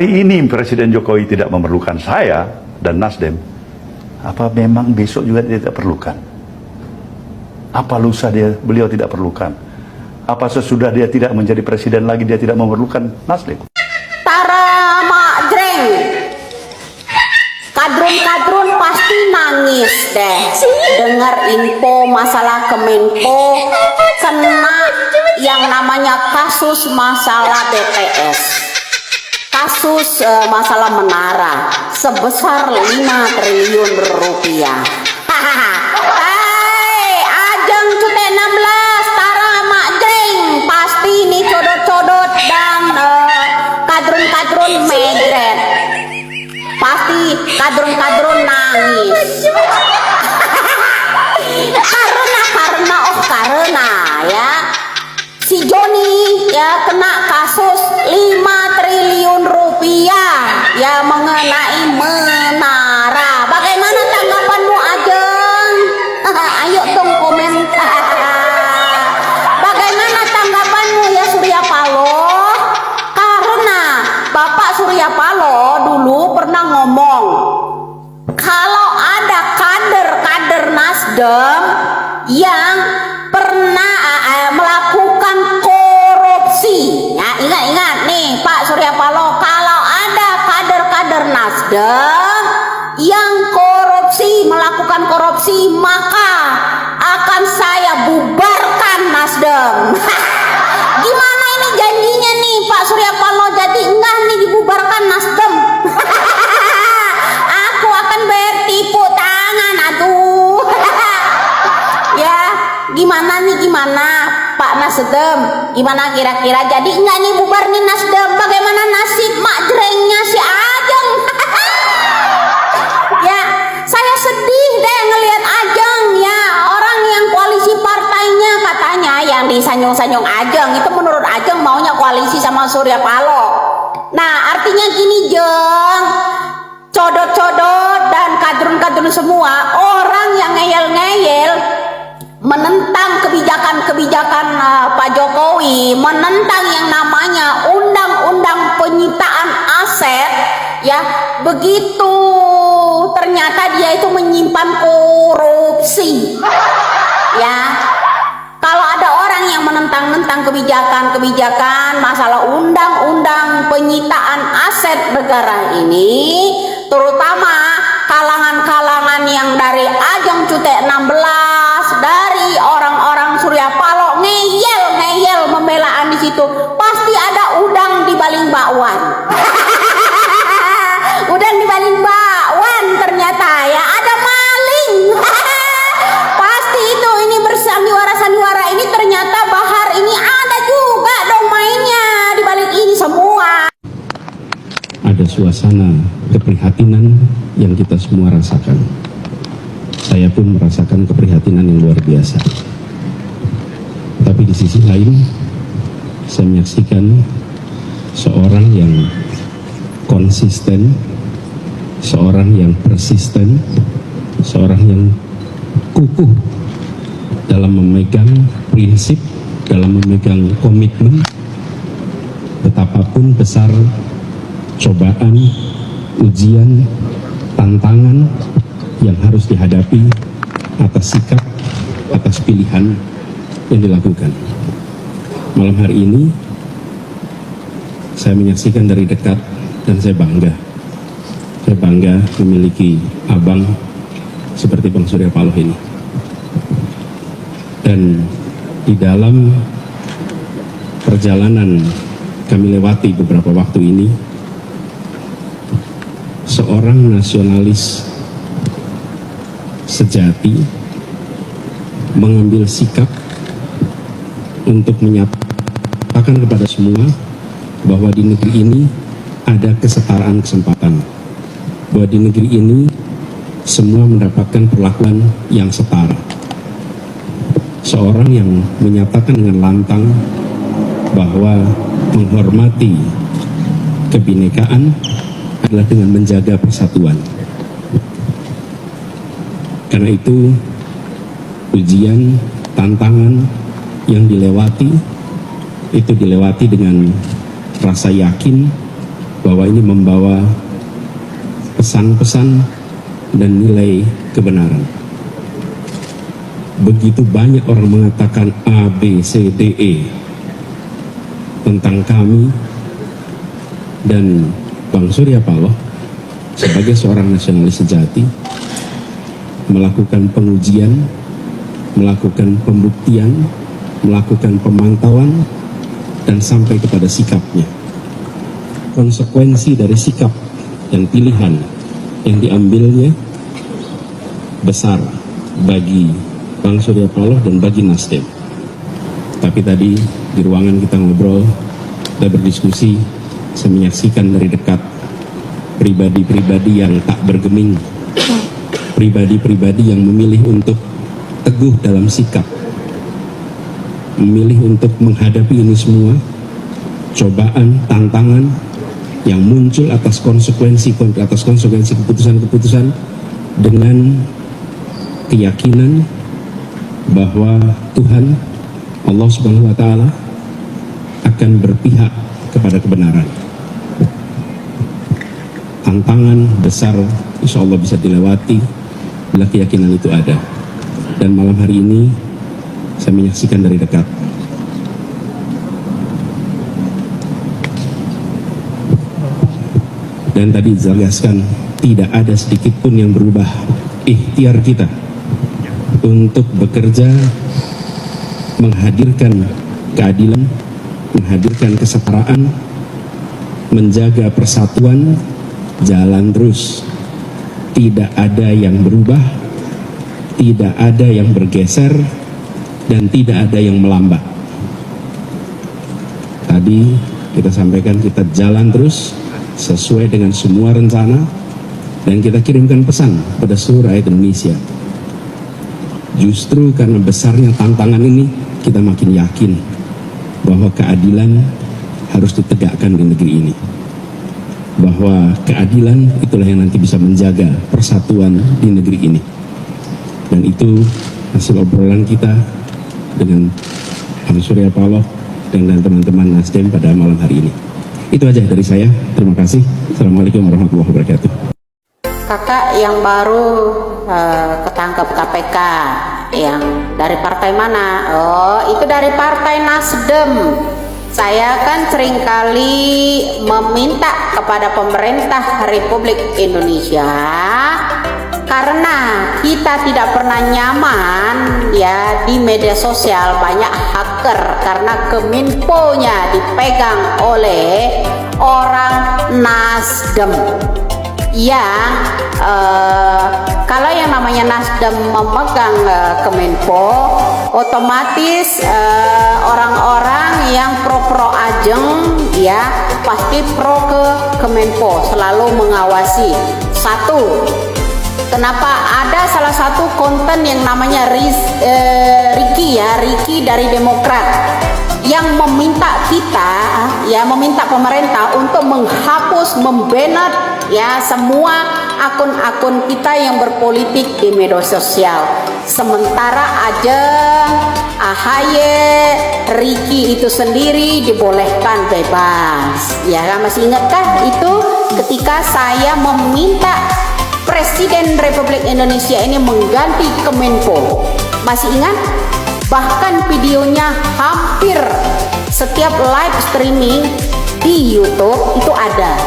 Ini Presiden Jokowi tidak memerlukan saya dan Nasdem, apa memang besok juga dia tidak perlukan? Apa lusa beliau tidak perlukan? Apa sesudah dia tidak menjadi presiden lagi dia tidak memerlukan Nasdem? Tara mak jreng, kadrun-kadrun pasti nangis deh dengar info masalah Kemenko kena yang namanya kasus masalah BTS. Kasus masalah menara sebesar 5 triliun rupiah. Hai, Ajeng Cute 16, Tara Mak Jeng, pasti ini codot-codot dan kadrun-kadrun megret. Pasti kadrun-kadrun nangis. karena ya si Joni ya kena kasus 5 triliun rupiah ya mengenai menara. Bagaimana tanggapanmu Ajeng? Ayo dong komen. Bagaimana tanggapanmu ya Surya Paloh? Karena Bapak Surya Paloh dulu pernah ngomong kalau ada kader-kader Nasdem yang pernah melakukan korupsi. Ya, ingat nih Pak Surya Paloh, kalau ada kader-kader Nasdem yang melakukan korupsi, maka akan saya bubarkan Nasdem. Gimana ini janjinya nih Pak Surya Paloh? Jadi enggak nih dibubarkan Nasdem. Aku akan bertipu tangan aduh. Ya, gimana Pak Nasdem? Gimana kira-kira jadi enggak nih bubar nih Nasdem? Bagaimana nasib mak jrengnya si Ajeng? Ya, saya sedih deh ngelihat Ajeng ya, orang yang koalisi partainya katanya yang disanjung-sanjung Ajeng itu menurut Ajeng maunya koalisi sama Surya Paloh. Nah, artinya gini Jeng, codot-codot dan kadrun-kadrun semua orang yang ngeyel-ngeyel menentang kebijakan Pak Jokowi, menentang yang namanya undang-undang penyitaan aset ya, begitu ternyata dia itu menyimpan korupsi ya. Kalau ada orang yang menentang kebijakan masalah undang-undang penyitaan aset negara ini, terutama kalangan-kalangan yang dari Ajeng Cute 16, dari orang-orang Surya Paloh ngeyel membelaan di situ, pasti ada udang di baling bakwan. Udang di baling bakwan ternyata ya ada maling. Pasti itu ini bersandiwara ini ternyata Bahar ini ada juga dong mainnya di balik ini semua. Ada suasana keprihatinan yang kita semua rasakan. Saya pun merasakan keprihatinan yang luar biasa. Tapi di sisi lain, saya menyaksikan seorang yang konsisten, seorang yang persisten, seorang yang kukuh dalam memegang prinsip, dalam memegang komitmen, betapapun besar cobaan, ujian, tantangan yang harus dihadapi atas sikap, atas pilihan yang dilakukan. Malam hari ini saya menyaksikan dari dekat dan saya bangga. Saya bangga memiliki abang seperti Bang Surya Paloh ini. Dan di dalam perjalanan kami lewati beberapa waktu ini, seorang nasionalis sejati mengambil sikap untuk menyatakan kepada semua bahwa di negeri ini ada kesetaraan kesempatan, bahwa di negeri ini semua mendapatkan perlakuan yang setara. Seorang yang menyatakan dengan lantang bahwa menghormati kebinekaan adalah dengan menjaga persatuan. Karena itu ujian, tantangan yang dilewati itu dilewati dengan rasa yakin, bahwa ini membawa pesan-pesan dan nilai kebenaran. Begitu banyak orang mengatakan A, B, C, D, E tentang kami, dan Bang Surya Paloh sebagai seorang nasionalis sejati melakukan pengujian, melakukan pembuktian, melakukan pemantauan, dan sampai kepada sikapnya. Konsekuensi dari sikap dan pilihan yang diambilnya besar bagi Bang Surya Paloh dan bagi Nasdem. Tapi tadi di ruangan kita ngobrol, kita berdiskusi, saya menyaksikan dari dekat pribadi-pribadi yang tak bergeming, pribadi-pribadi yang memilih untuk teguh dalam sikap, memilih untuk menghadapi ini semua, cobaan, tantangan yang muncul atas konsekuensi keputusan-keputusan dengan keyakinan bahwa Tuhan Allah Subhanahu wa taala akan berpihak kepada kebenaran. Tantangan besar insya Allah bisa dilewati bila keyakinan itu ada. Dan malam hari ini saya menyaksikan dari dekat dan tadi dijelaskan tidak ada sedikit pun yang berubah ikhtiar kita untuk bekerja menghadirkan keadilan, menghadirkan kesetaraan, menjaga persatuan, jalan terus. Tidak ada yang berubah, tidak ada yang bergeser, dan tidak ada yang melambat. Tadi kita sampaikan kita jalan terus sesuai dengan semua rencana, dan kita kirimkan pesan pada seluruh rakyat Indonesia. Justru karena besarnya tantangan ini, kita makin yakin bahwa keadilan harus ditegakkan di negeri ini. Bahwa keadilan itulah yang nanti bisa menjaga persatuan di negeri ini. Dan itu hasil obrolan kita dengan Bang Surya Paloh dan teman-teman Nasdem pada malam hari ini. Itu aja dari saya. Terima kasih. Assalamualaikum warahmatullahi wabarakatuh. Kakak yang baru ketangkep KPK, yang dari partai mana? Oh, itu dari partai Nasdem. Saya kan seringkali meminta kepada pemerintah Republik Indonesia, karena kita tidak pernah nyaman ya di media sosial, banyak hacker karena Kominfo-nya dipegang oleh orang Nasdem. Yang kalau yang namanya Nasdem memegang Kominfo, otomatis orang-orang yang pro Ajeng ya pasti pro ke Kominfo, selalu mengawasi. Satu, kenapa ada salah satu konten yang namanya Ricky dari Demokrat yang meminta kita ya, meminta pemerintah untuk menghapus, membanet ya semua akun-akun kita yang berpolitik di media sosial. Sementara Ajeng, AHY, Ricky itu sendiri dibolehkan bebas. Ya kan, masih ingatkah itu ketika saya meminta Presiden Republik Indonesia ini mengganti Kominfo? Masih ingat? Bahkan videonya hampir setiap live streaming di YouTube itu ada.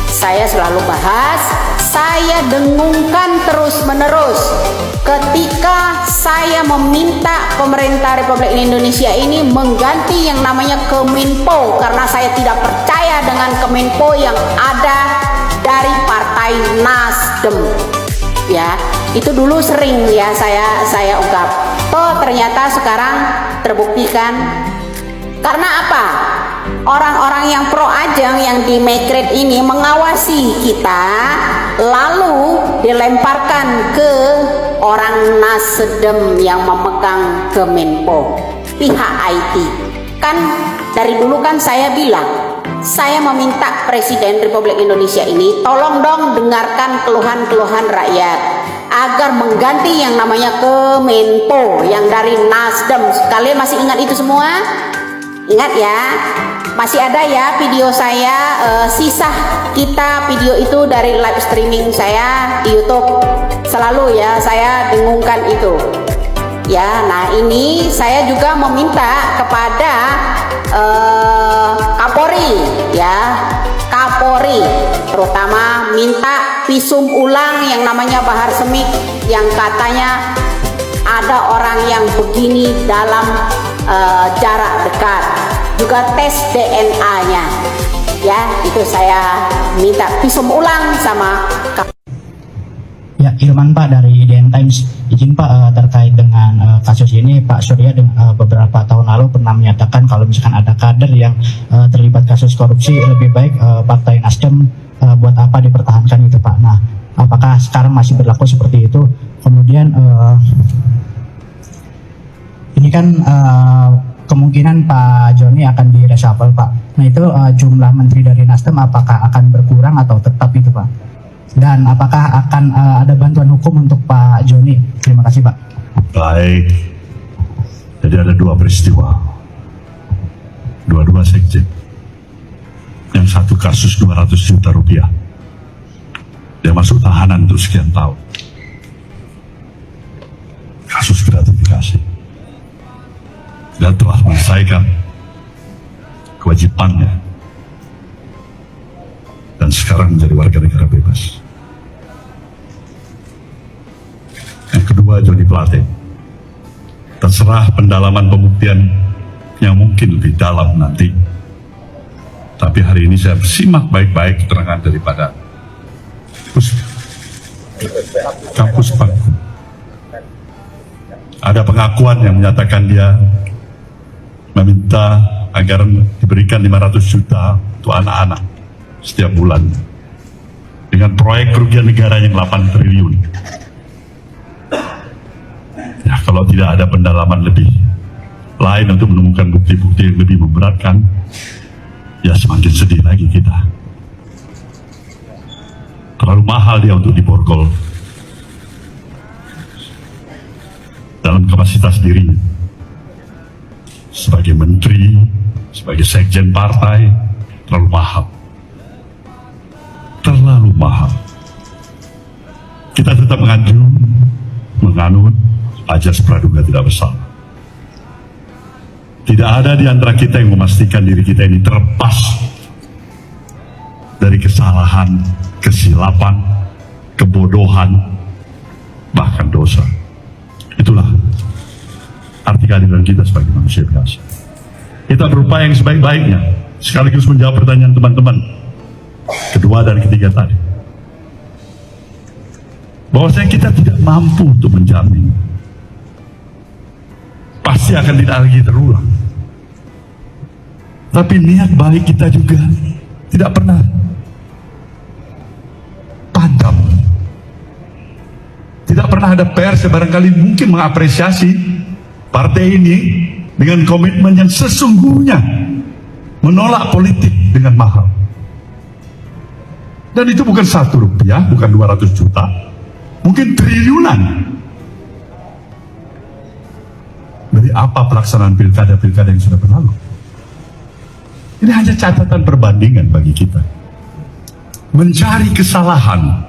Saya selalu bahas, saya dengungkan terus-menerus ketika saya meminta pemerintah Republik Indonesia ini mengganti yang namanya Kominfo, karena saya tidak percaya dengan Kominfo yang ada dari partai Nasdem. Ya, itu dulu sering ya saya ungkap. Toh ternyata sekarang terbuktikan. Karena apa? Orang-orang yang pro Ajeng yang di Mekret ini mengawasi kita, lalu dilemparkan ke orang Nasdem yang memegang Kominfo, pihak IT. Kan dari dulu kan saya bilang, saya meminta Presiden Republik Indonesia ini tolong dong dengarkan keluhan-keluhan rakyat agar mengganti yang namanya Kominfo yang dari Nasdem. Kalian masih ingat itu semua? Ingat ya, masih ada ya video saya, sisa kita video itu dari live streaming saya di YouTube. Selalu ya saya dengungkan itu. Ya, nah ini saya juga meminta kepada Kapolri ya, Kapolri terutama minta visum ulang yang namanya Bahar Smith yang katanya ada orang yang begini dalam jarak dekat, juga tes DNA-nya ya, itu saya minta visum ulang sama Ya, Ilman Pak dari IDN Times. Izin Pak, terkait dengan kasus ini, Pak Surya beberapa tahun lalu pernah menyatakan kalau misalkan ada kader yang terlibat kasus korupsi, lebih baik Partai Nasdem buat apa dipertahankan itu Pak. Nah, apakah sekarang masih berlaku seperti itu? Kemudian ini kan kemungkinan Pak Joni akan di-reshuffle Pak. Nah itu jumlah menteri dari Nasdem apakah akan berkurang atau tetap itu Pak? Dan apakah akan ada bantuan hukum untuk Pak Joni? Terima kasih Pak. Baik, jadi ada dua peristiwa, dua-dua sekjen. Yang satu kasus 200 juta rupiah, dia masuk tahanan untuk sekian tahun. Kasus gratifikasi, dia telah menyelesaikan kewajibannya dan sekarang menjadi warga negara bebas. Yang kedua, Joni Plate, terserah pendalaman pembuktian yang mungkin lebih dalam nanti, tapi hari ini saya simak baik-baik keterangan daripada Kampus Bangku. Ada pengakuan yang menyatakan dia meminta agar diberikan 500 juta untuk anak-anak setiap bulan dengan proyek kerugian negara yang 8 triliun. Ya, kalau tidak ada pendalaman lebih lain untuk menemukan bukti-bukti yang lebih memberatkan, ya semakin sedih lagi kita. Terlalu mahal dia untuk diborgol dalam kapasitas dirinya sebagai menteri, sebagai sekjen partai. Terlalu mahal, terlalu mahal. Kita tetap menganut ajas praduga tidak bersalah. Tidak ada di antara kita yang memastikan diri kita ini terlepas dari kesalahan, kesilapan, kebodohan, bahkan dosa. Itulah arti kehadiran kita sebagai manusia biasa. Kita berupaya yang sebaik-baiknya, sekaligus menjawab pertanyaan teman-teman kedua dan ketiga tadi, bahwasanya kita tidak mampu untuk menjamin pasti akan tidak lagi terulang. Tapi niat baik kita juga tidak pernah padam. Tidak pernah ada pers yang barangkali mungkin mengapresiasi partai ini dengan komitmen yang sesungguhnya menolak politik dengan mahal. Dan itu bukan 1 rupiah, bukan 200 juta, mungkin triliunan. Dari apa pelaksanaan pilkada-pilkada yang sudah berlalu? Ini hanya catatan perbandingan bagi kita. Mencari kesalahan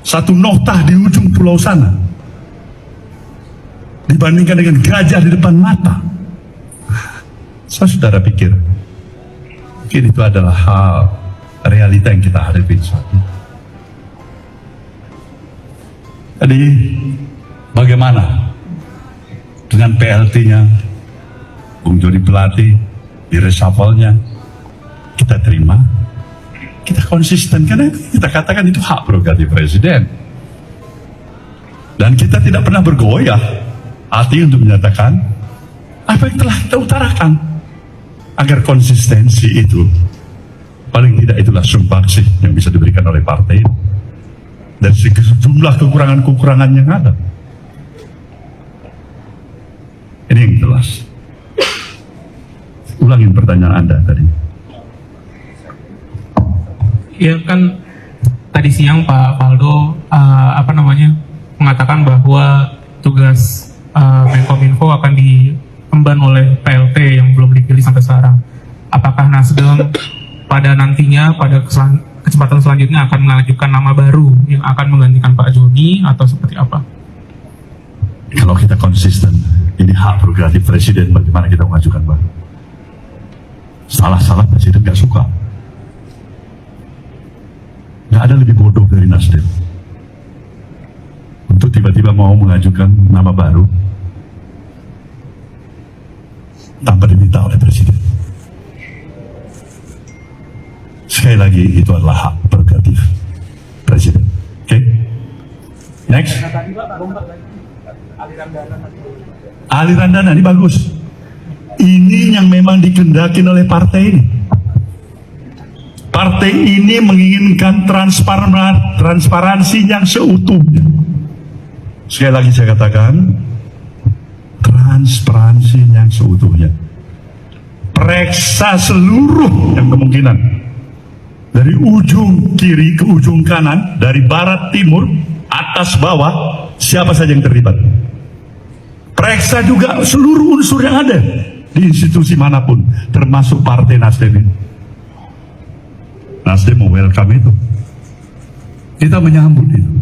satu noktah di ujung pulau sana dibandingkan dengan gajah di depan mata. Saudara pikir mungkin itu adalah hal realita yang kita hadapi saat ini? Jadi bagaimana dengan PLT-nya Bung Joni Plate, di reshuffle-nya? Kita terima, kita konsisten, karena kita katakan itu hak prerogatif presiden, dan kita tidak pernah bergoyah hati untuk menyatakan apa yang telah kita utarakan, agar konsistensi itu paling tidak itulah sumbangsih yang bisa diberikan oleh partai dari sejumlah kekurangan-kekurangan yang ada. Ini yang jelas. Ulangin pertanyaan Anda tadi. Ya kan tadi siang Pak Faldo mengatakan bahwa tugas Menkominfo akan emban oleh PLT yang belum dipilih sampai sekarang. Apakah Nasdem pada nantinya, pada kesempatan selanjutnya akan mengajukan nama baru yang akan menggantikan Pak Joni atau seperti apa? Kalau kita konsisten, ini hak prerogatif presiden bagaimana kita mengajukan baru. Salah-salah presiden nggak suka. Nggak ada lebih bodoh dari Nasdem untuk tiba-tiba mau mengajukan nama baru tanpa diminta oleh presiden. Sekali lagi, itu adalah hak prerogatif presiden. Oke? Next. Aliran dana ini bagus. Ini yang memang dikehendaki oleh partai ini. Partai ini menginginkan transparansi yang seutuhnya. Sekali lagi saya katakan, transparansi yang seutuhnya. Periksa seluruh yang kemungkinan. Dari ujung kiri ke ujung kanan, dari barat timur, atas bawah, siapa saja yang terlibat. Periksa juga seluruh unsur yang ada di institusi manapun, termasuk Partai Nasdem ini. Nasdem mau welcome itu. Kita menyambut itu.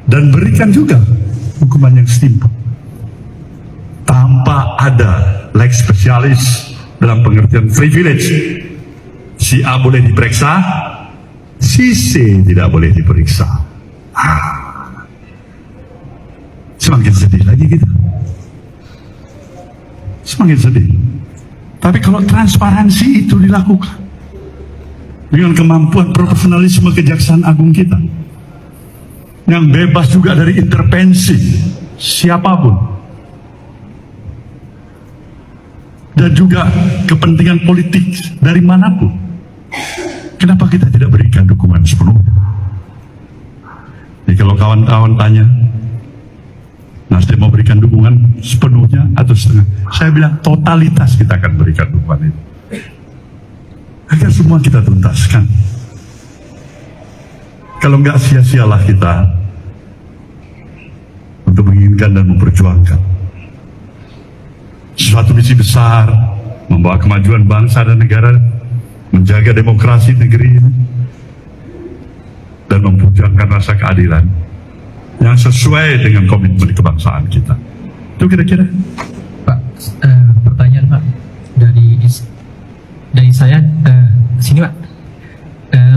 Dan berikan juga hukuman yang setimpal. Tanpa ada leg spesialis dalam pengertian privilege. Si A boleh diperiksa, si C tidak boleh diperiksa. Semakin sedih lagi kita. Semakin sedih. Tapi kalau transparansi itu dilakukan dengan kemampuan profesionalisme Kejaksaan Agung kita yang bebas juga dari intervensi siapapun dan juga kepentingan politik dari manapun, kenapa kita tidak berikan dukungan sepenuhnya? Jadi kalau kawan-kawan tanya, Nasdem mau berikan dukungan sepenuhnya atau setengah, saya bilang totalitas kita akan berikan dukungan itu, agar semua kita tuntaskan. Kalau enggak, sia-sialah kita untuk menginginkan dan memperjuangkan suatu misi besar, membawa kemajuan bangsa dan negara, menjaga demokrasi negeri ini, dan memperjuangkan rasa keadilan yang sesuai dengan komitmen kebangsaan kita. Itu kira-kira. Pak, pertanyaan Pak dari saya, sini Pak,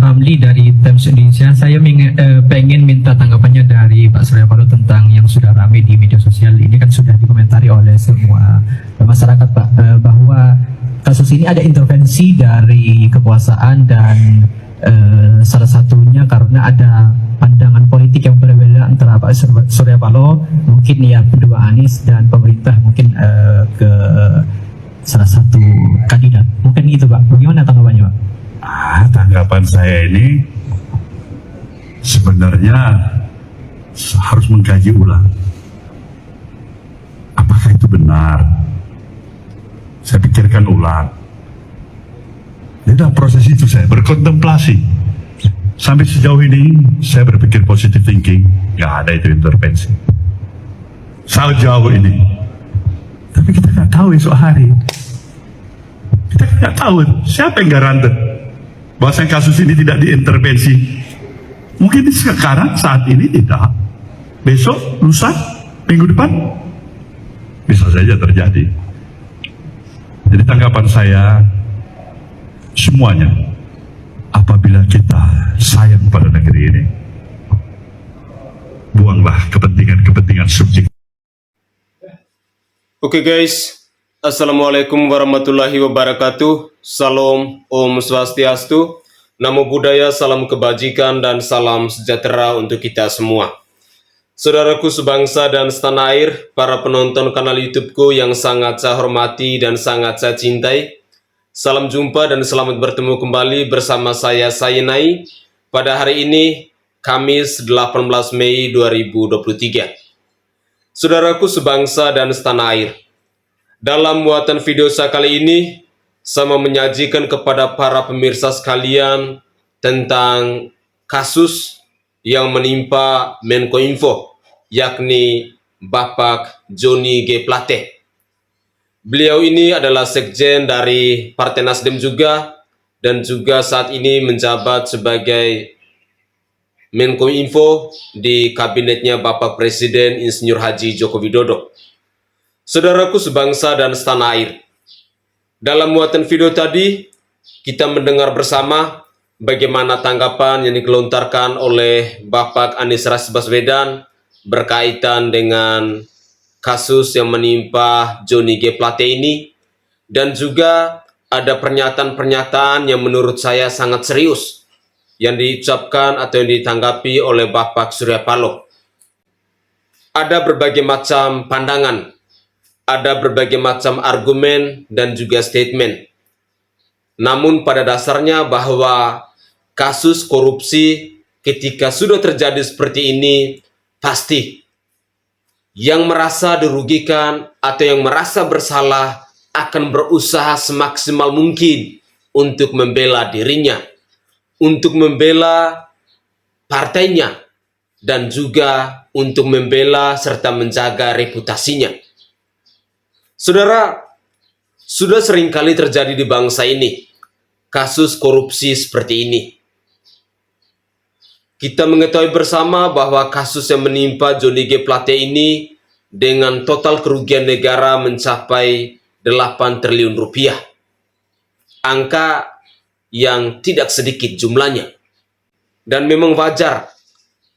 Ramli dari Times Indonesia. Saya pengen minta tanggapannya dari Pak Surya Paloh tentang yang sudah ramai di media sosial. Ini kan sudah dikomentari oleh semua masyarakat Pak, bahwa kasus ini ada intervensi dari kekuasaan dan salah satunya karena ada pandangan politik yang berbeda antara Pak Surya Paloh, mungkin ya kedua Anies, dan pemerintah mungkin ke salah satu kandidat. Mungkin itu Pak. Bagaimana tanggapannya Pak? Tanggapan saya ini sebenarnya harus mengkaji ulang. Apakah itu benar? Saya pikirkan ulang. Di dalam proses itu saya berkontemplasi. Sampai sejauh ini saya berpikir positive thinking. Nggak ada itu intervensi. Sejauh ini. Tapi kita nggak tahu esok hari. Kita nggak tahu siapa yang garanti bahwa kasus ini tidak diintervensi. Mungkin sekarang, saat ini tidak. Besok, lusa, minggu depan, bisa saja terjadi. Jadi tanggapan saya, semuanya, apabila kita sayang pada negeri ini, buanglah kepentingan-kepentingan subjektif. Oke guys, Assalamualaikum warahmatullahi wabarakatuh. Salam, Om Swastiastu, Namo Buddhaya, salam kebajikan dan salam sejahtera untuk kita semua. Saudaraku sebangsa dan setanah air, para penonton kanal YouTubeku yang sangat saya hormati dan sangat saya cintai, salam jumpa dan selamat bertemu kembali bersama saya Sayenai pada hari ini, Kamis 18 Mei 2023. Saudaraku sebangsa dan setanah air, dalam muatan video saya kali ini, saya mau menyajikan kepada para pemirsa sekalian tentang kasus yang menimpa Menkominfo, yakni Bapak Joni G. Plate. Beliau ini adalah sekjen dari Partai Nasdem juga, dan juga saat ini menjabat sebagai Menkominfo di kabinetnya Bapak Presiden Insinyur Haji Joko Widodo. Saudaraku sebangsa dan setanah air, dalam muatan video tadi kita mendengar bersama bagaimana tanggapan yang digelontarkan oleh Bapak Anies Rashid Baswedan berkaitan dengan kasus yang menimpa Johnny G. Plate ini, dan juga ada pernyataan-pernyataan yang menurut saya sangat serius yang diucapkan atau yang ditanggapi oleh Bapak Surya Paloh. Ada berbagai macam pandangan, ada berbagai macam argumen dan juga statement. Namun pada dasarnya bahwa kasus korupsi ketika sudah terjadi seperti ini, pasti yang merasa dirugikan atau yang merasa bersalah akan berusaha semaksimal mungkin untuk membela dirinya, untuk membela partainya, dan juga untuk membela serta menjaga reputasinya. Saudara, sudah seringkali terjadi di bangsa ini kasus korupsi seperti ini. Kita mengetahui bersama bahwa kasus yang menimpa Johnny G. Plate ini dengan total kerugian negara mencapai 8 triliun rupiah. Angka yang tidak sedikit jumlahnya. Dan memang wajar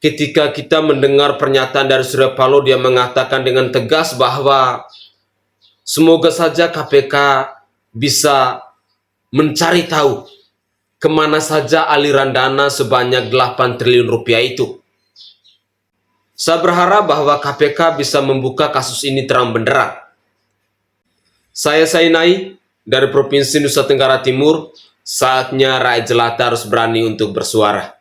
ketika kita mendengar pernyataan dari Surya Paloh, dia mengatakan dengan tegas bahwa semoga saja KPK bisa mencari tahu kemana saja aliran dana sebanyak 8 triliun rupiah itu. Saya berharap bahwa KPK bisa membuka kasus ini terang benderang. Saya Sainai dari Provinsi Nusa Tenggara Timur, saatnya rakyat jelata harus berani untuk bersuara.